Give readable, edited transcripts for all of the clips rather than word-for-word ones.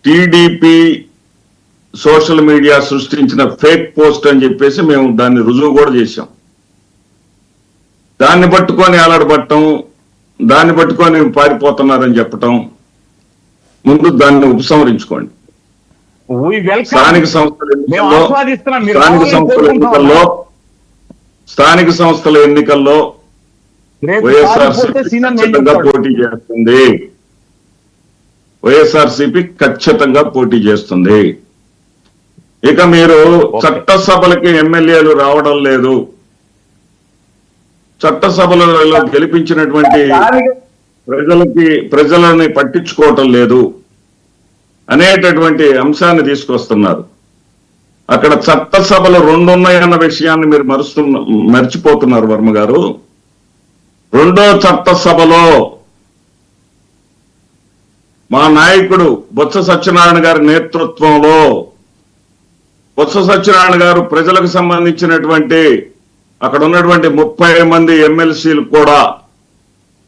TDP social media సృష్టించిన fake post అని చెప్పేసి మేము దాన్ని రుజువు కూడా చేశాం. దాన్ని పట్టుకొని అలడబట్టం, దాన్ని పట్టుకొని పారిపోతున్నారని చెప్పటం, ముందు దాన్ని ఉపసంహరించుకోండి. స్థానిక సంస్థల ఎన్నికల్లో వైఎస్ఆర్సీపీ పోటీ చేస్తుంది. వైఎస్ఆర్సీపీ ఖచ్చితంగా పోటీ చేస్తుంది. ఇక మీరు చట్టసభలకి ఎమ్మెల్యేలు రావడం లేదు, చట్టసభలలో గెలిపించినటువంటి ప్రజలని పట్టించుకోవటం లేదు అనేటటువంటి అంశాన్ని తీసుకొస్తున్నారు. అక్కడ చట్టసభలు 2 ఉన్నాయన్న విషయాన్ని మీరు మర్చిపోతున్నారు వర్మ గారు. 2వ చట్టసభలో మా నాయకుడు బొత్స సత్యనారాయణ గారి నేతృత్వంలో బొత్స సత్యనారాయణ గారు ప్రజలకు సంబంధించినటువంటి అక్కడ ఉన్నటువంటి 30 మంది ఎమ్మెల్సీలు కూడా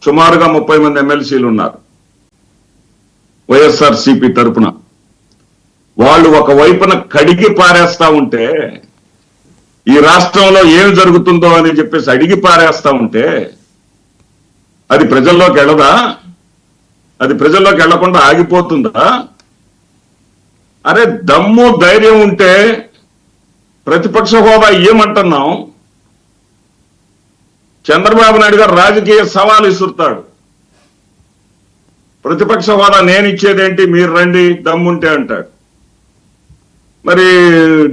సుమారుగా 30 మంది ఎమ్మెల్సీలు ఉన్నారు వైఎస్ఆర్సీపీ తరఫున. వాళ్ళు ఒకవైపున కడిగి పారేస్తా ఉంటే, ఈ రాష్ట్రంలో ఏమి జరుగుతుందో అని చెప్పేసి అడిగి పారేస్తా ఉంటే అది ప్రజల్లోకి వెళ్ళదా? అది ప్రజల్లోకి వెళ్లకుండా ఆగిపోతుందా? అరే దమ్ము ధైర్యం ఉంటే ప్రతిపక్ష హోదా ఏమంటున్నాం? చంద్రబాబు నాయుడు గారు రాజకీయ సవాలు ఇసురుతాడు. ప్రతిపక్ష హోదా నేను ఇచ్చేదేంటి, మీరు రండి దమ్ముంటే అంటాడు. మరి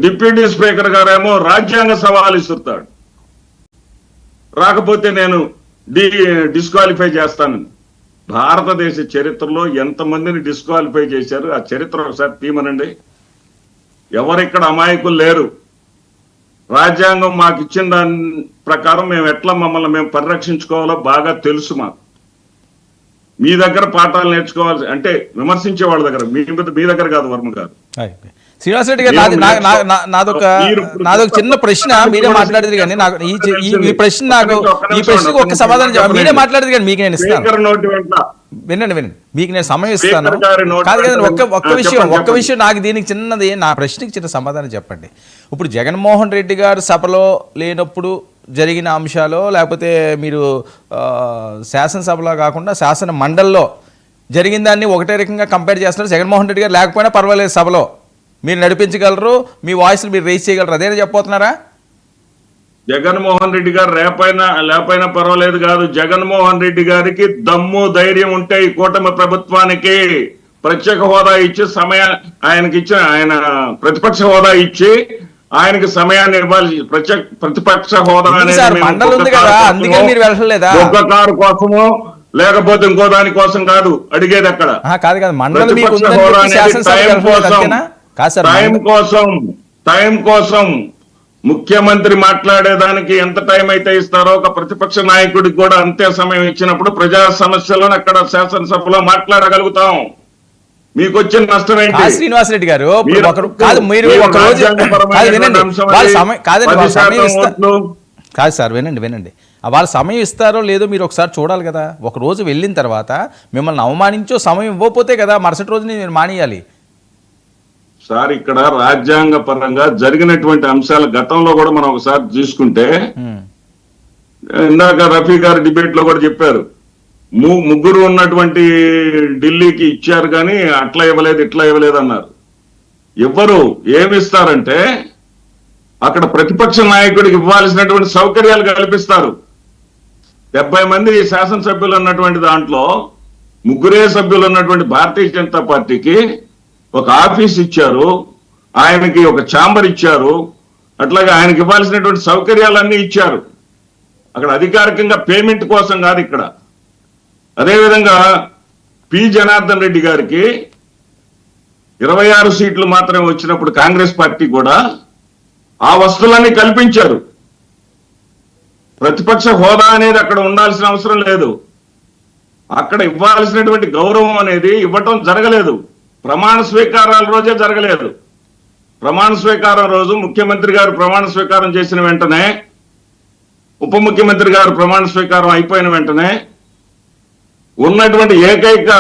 డిప్యూటీ స్పీకర్ గారేమో రాజ్యాంగ సవాలు ఇసురుతాడు, రాకపోతే నేను డిస్క్వాలిఫై చేస్తానని. భారతదేశ చరిత్రలో ఎంతమందిని డిస్క్వాలిఫై చేశారు ఆ చరిత్ర ఒకసారి తీమనండి. ఎవరిక్కడ అమాయకులు లేరు. రాజ్యాంగం మాకు ఇచ్చిన దాని ప్రకారం మేము ఎట్లా మమ్మల్ని మేము పరిరక్షించుకోవాలో బాగా తెలుసు మాకు. మీ దగ్గర పాఠాలు నేర్చుకోవాలి అంటే విమర్శించే వాళ్ళ దగ్గర, మీ దగ్గర కాదు వర్మ గారు. శ్రీనివాస్ రెడ్డి గారు, నాదొక చిన్న ప్రశ్న. మీరే మాట్లాడేది కానీ నాకు ఈ ప్రశ్నకు ఒక సమాధానం మీరే మాట్లాడేది కానీ మీకు నేను ఇస్తాను. వినండి, మీకు నేను సమయం ఇస్తాను. కాదు కదండి, ఒక్క విషయం నాకు దీనికి చిన్నది, నా ప్రశ్నకి చిన్న సమాధానం చెప్పండి. ఇప్పుడు జగన్మోహన్ రెడ్డి గారు సభలో లేనప్పుడు జరిగిన అంశాలు, లేకపోతే మీరు శాసనసభలో కాకుండా శాసన మండలిలో జరిగిన దాన్ని ఒకటే రకంగా కంపేర్ చేస్తున్నారు. జగన్మోహన్ రెడ్డి గారు లేకపోయినా పర్వాలేదు, సభలో మీరు నడిపించగలరు, మీ వాయిస్లు మీరు రేస్ చేయగలరు, అదేనా చెప్పబోతున్నారా? జగన్మోహన్ రెడ్డి గారు లేకపోయినా పర్వాలేదు కాదు. జగన్మోహన్ రెడ్డి గారికి దమ్ము ధైర్యం ఉంటే ఈ కూటమి ప్రభుత్వానికి ప్రత్యేక హోదా ఇచ్చి ఆయన ప్రతిపక్ష హోదా ఇచ్చి ఆయనకి సమయాన్ని ఇవ్వాలి. ప్రతిపక్ష హోదా ఒక్క కారు కోసమో లేకపోతే ఇంకో దాని కోసం కాదు అడిగేది. అక్కడ ప్రతిపక్ష హోదా టైం కోసం ముఖ్యమంత్రి మాట్లాడేదానికి ఎంత టైం అయితే ఇస్తారో ఒక ప్రతిపక్ష నాయకుడికి కూడా అంతే సమయం ఇచ్చినప్పుడు ప్రజా సమస్యలను అక్కడ శాసనసభలో మాట్లాడగలుగుతాం. మీకు వచ్చిన నష్టం ఏంటి? శ్రీనివాస్ రెడ్డి గారు కాదు సార్, వినండి. వాళ్ళ సమయం ఇస్తారో లేదో మీరు ఒకసారి చూడాలి కదా. ఒక రోజు వెళ్ళిన తర్వాత మిమ్మల్ని అవమానించో సమయం ఇవ్వకపోతే కదా మరుసటి రోజు మీరు మానేయాలి. సార్, ఇక్కడ రాజ్యాంగ పరంగా జరిగినటువంటి అంశాలు గతంలో కూడా మనం ఒకసారి చూసుకుంటే, ఇందాక రఫీ గారు డిబేట్ లో కూడా చెప్పారు, ముగ్గురు ఉన్నటువంటి ఢిల్లీకి ఇచ్చారు కానీ అట్లా ఇవ్వలేదు ఇట్లా ఇవ్వలేదు అన్నారు. ఎవరు ఏమిస్తారంటే అక్కడ ప్రతిపక్ష నాయకుడికి ఇవ్వాల్సినటువంటి సౌకర్యాలు కల్పిస్తారు. 70 మంది శాసనసభ్యులు ఉన్నటువంటి దాంట్లో 3 సభ్యులు ఉన్నటువంటి భారతీయ జనతా పార్టీకి ఒక ఆఫీస్ ఇచ్చారు, ఆయనకి ఒక ఛాంబర్ ఇచ్చారు, అట్లాగే ఆయనకి ఇవ్వాల్సినటువంటి సౌకర్యాలన్నీ ఇచ్చారు. అక్కడ అధికారికంగా పేమెంట్ కోసం కాదు ఇక్కడ. అదేవిధంగా పి జనార్దన్ రెడ్డి గారికి 26 సీట్లు మాత్రమే వచ్చినప్పుడు కాంగ్రెస్ పార్టీ కూడా ఆ వస్తువులన్నీ కల్పించారు. ప్రతిపక్ష హోదా అనేది అక్కడ ఉండాల్సిన అవసరం లేదు. అక్కడ ఇవ్వాల్సినటువంటి గౌరవం అనేది ఇవ్వటం జరగలేదు. ప్రమాణ స్వీకారాల రోజే జరగలేదు. ప్రమాణ స్వీకారం రోజు ముఖ్యమంత్రి గారు ప్రమాణ స్వీకారం చేసిన వెంటనే, ఉప ముఖ్యమంత్రి గారు ప్రమాణ స్వీకారం అయిపోయిన వెంటనే ఉన్నటువంటి ఏకైక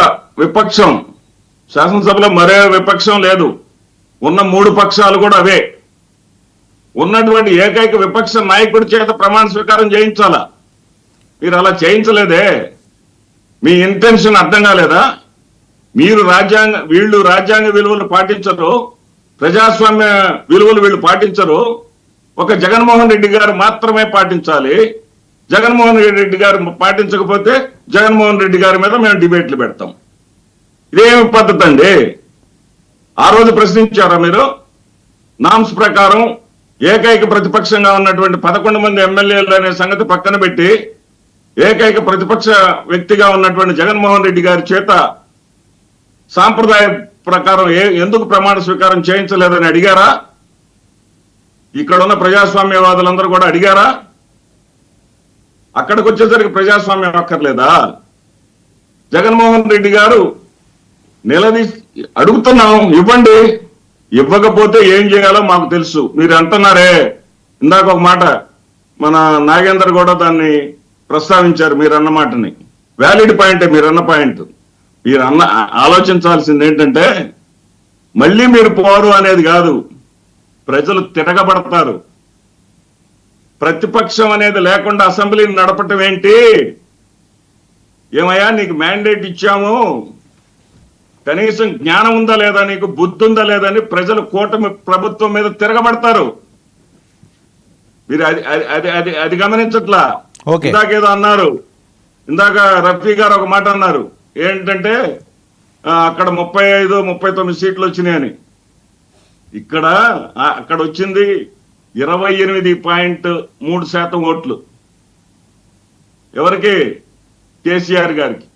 విపక్షం శాసనసభలో మరే విపక్షం లేదు, ఉన్న 3 పక్షాలు కూడా అవే. ఉన్నటువంటి ఏకైక విపక్ష నాయకుడి చేత ప్రమాణ స్వీకారం చేయించాలా? మీరు అలా చేయించలేదే. మీ ఇంటెన్షన్ అర్థం కాలేదా? వీళ్ళు రాజ్యాంగ విలువలు పాటించరు, ప్రజాస్వామ్య విలువలు వీళ్ళు పాటించరు. ఒక జగన్మోహన్ రెడ్డి గారు మాత్రమే పాటించాలి. జగన్మోహన్ రెడ్డి గారు పాటించకపోతే జగన్మోహన్ రెడ్డి గారి మీద మేము డిబేట్లు పెడతాం. ఇదేమి పద్ధతి అండి? ఆ రోజు ప్రశ్నించారా మీరు? నామ్స్ ప్రకారం ఏకైక ప్రతిపక్షంగా ఉన్నటువంటి 11 మంది ఎమ్మెల్యేలు అనే సంగతి పక్కన పెట్టి ఏకైక ప్రతిపక్ష వ్యక్తిగా ఉన్నటువంటి జగన్మోహన్ రెడ్డి గారి చేత సాంప్రదాయ ప్రకారం ఎందుకు ప్రమాణ స్వీకారం చేయించలేదని అడిగారా? ఇక్కడ ఉన్న ప్రజాస్వామ్యవాదులందరూ కూడా అడిగారా? అక్కడికి వచ్చేసరికి ప్రజాస్వామ్యం అక్కర్లేదా? జగన్మోహన్ రెడ్డి గారు అడుగుతున్నాం, ఇవ్వండి. ఇవ్వకపోతే ఏం చేయాలో మాకు తెలుసు. మీరు అంటున్నారే, ఇందాక ఒక మాట మన నాగేందర్ కూడా దాన్ని ప్రస్తావించారు. మీరు అన్న మాటని వ్యాలిడ్ పాయింటే, మీరు అన్న పాయింట్. మీరు ఆలోచించాల్సింది ఏంటంటే, మళ్ళీ మీరు పోరు అనేది కాదు, ప్రజలు తిరగబడతారు. ప్రతిపక్షం అనేది లేకుండా అసెంబ్లీని నడపటం ఏంటి? ఏమయ్యా నీకు మ్యాండేట్ ఇచ్చాము, కనీసం జ్ఞానం ఉందా లేదా, నీకు బుద్ధి ఉందా లేదా అని ప్రజలు కూటమి ప్రభుత్వం మీద తిరగబడతారు. మీరు అది గమనించట్లా. ఇందాకేదో అన్నారు, ఇందాక రఫీ గారు ఒక మాట అన్నారు, ఏంటంటే అక్కడ 35-39 సీట్లు వచ్చినాయని. అక్కడ వచ్చింది 28.3% ఓట్లు. ఎవరికి? కేసీఆర్ గారికి.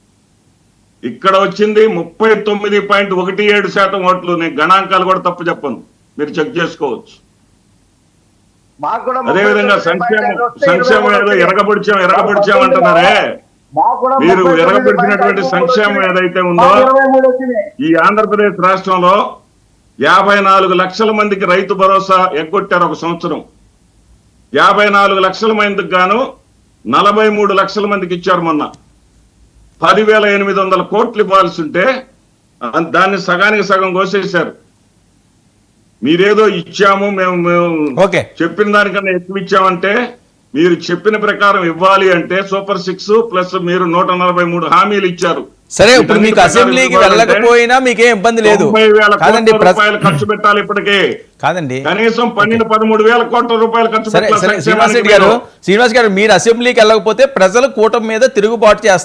ఇక్కడ వచ్చింది 39.17% ఓట్లు. నేను గణాంకాలు కూడా తప్పు చెప్పను, మీరు చెక్ చేసుకోవచ్చు. అదేవిధంగా సంక్షేమం ఏదో ఎరగబడిచాం అంటున్నారే. మీరు ఎరగబడిచినటువంటి సంక్షేమం ఏదైతే ఉందో, ఈ ఆంధ్రప్రదేశ్ రాష్ట్రంలో 54 లక్షల మందికి రైతు భరోసా ఎగ్గొట్టారు ఒక సంవత్సరం. 54 లక్షల మందికి గాను 43 లక్షల మందికి ఇచ్చారు మొన్న. 10,800 కోట్లు ఇవ్వాల్సి ఉంటే దాన్ని సగానికి సగం కోసేశారు. మీరేదో ఇచ్చాము మేము చెప్పిన దానికన్నా ఎక్కువ ఇచ్చామంటే, మీరు చెప్పిన ప్రకారం ఇవ్వాలి అంటే సూపర్ 6 ప్లస్ మీరు 143 హామీలు ఇచ్చారు. సరే, ఇప్పుడు మీకు అసెంబ్లీకి వెళ్ళకపోయినా మీకేం ఇబ్బంది లేదు. 90,000 కోట్ల రూపాయలు ఖర్చు పెట్టాలి ఇప్పటికే. కాదండి, కనీసం 12-13,000 కోట్ల రూపాయలు ఖర్చు పెట్టాలి. శ్రీనివాస్ గారు, మీరు అసెంబ్లీకి వెళ్ళకపోతే ప్రజలు కూటమి మీద తిరుగుబాటు చేస్తారు.